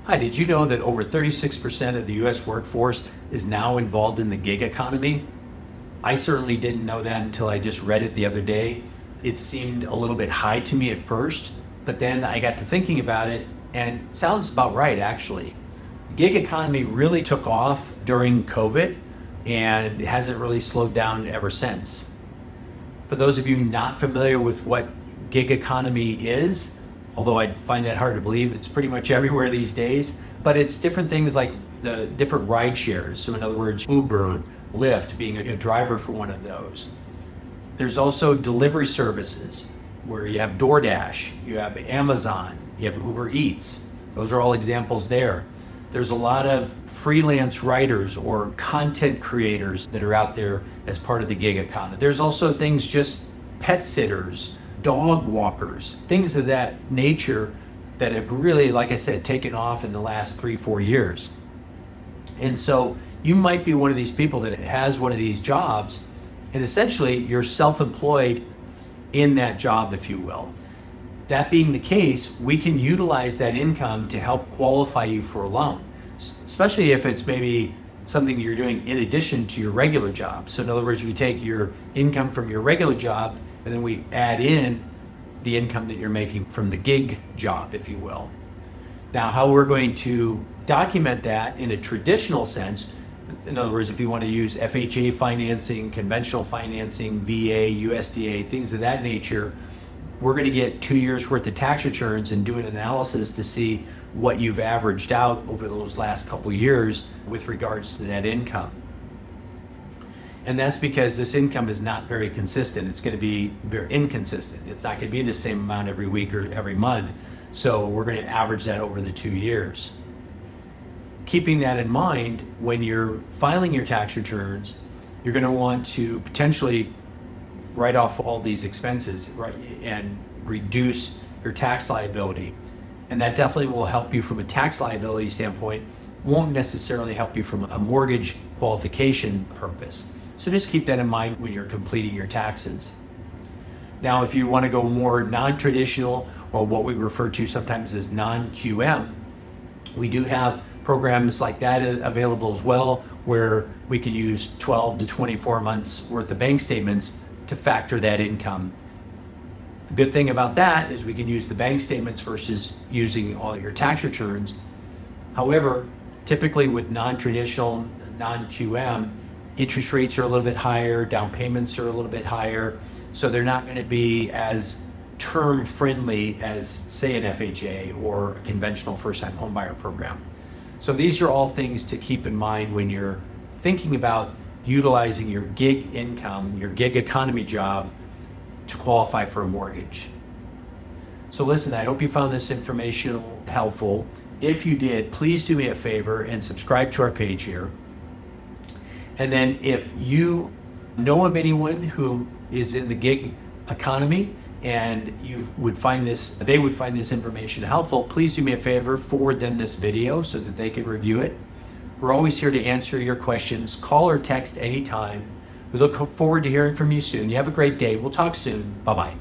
Hi, did you know that over 36% of the US workforce is now involved in the gig economy? I certainly didn't know that until I just read it the other day. It seemed a little bit high to me at first, but then I got to thinking about it and it sounds about right actually. Gig economy really took off during COVID and it hasn't really slowed down ever since. For those of you not familiar with what gig economy is, although I find that hard to believe, it's pretty much everywhere these days, but it's different things like the different ride shares. So in other words, Uber, Lyft being a driver for one of those. There's also delivery services where you have DoorDash, you have Amazon, you have Uber Eats. Those are all examples there. There's a lot of freelance writers or content creators that are out there as part of the gig economy. There's also things just pet sitters, dog walkers, things of that nature that have really, like I said, taken off in the last 3-4 years. And so you might be one of these people that has one of these jobs, and essentially you're self-employed in that job, if you will. That being the case, we can utilize that income to help qualify you for a loan, especially if it's maybe something you're doing in addition to your regular job. So in other words, we take your income from your regular job and then we add in the income that you're making from the gig job, if you will. Now, how we're going to document that in a traditional sense, in other words, if you want to use FHA financing, conventional financing, VA, USDA, things of that nature, we're going to get 2 years worth of tax returns and do an analysis to see what you've averaged out over those last couple years with regards to that income. And that's because this income is not very consistent. It's going to be very inconsistent. It's not going to be the same amount every week or every month. So we're going to average that over the 2 years. Keeping that in mind, when you're filing your tax returns, you're going to want to potentially write off all these expenses, right, and reduce your tax liability. And that definitely will help you from a tax liability standpoint, won't necessarily help you from a mortgage qualification purpose. So just keep that in mind when you're completing your taxes. Now, if you want to go more non-traditional, or what we refer to sometimes as non-QM, we do have programs like that available as well, where we can use 12 to 24 months worth of bank statements to factor that income. The good thing about that is we can use the bank statements versus using all your tax returns. However, typically with non-traditional, non-QM, interest rates are a little bit higher, down payments are a little bit higher, so they're not going to be as term friendly as, say, an FHA or a conventional first-time homebuyer program. So these are all things to keep in mind when you're thinking about utilizing your gig income, your gig economy job to qualify for a mortgage. So listen, I hope you found this information helpful. If you did, please do me a favor and subscribe to our page here. And then if you know of anyone who is in the gig economy and they would find this information helpful, please do me a favor, forward them this video so that they can review it. We're always here to answer your questions. Call or text anytime. We look forward to hearing from you soon. You have a great day. We'll talk soon. Bye-bye.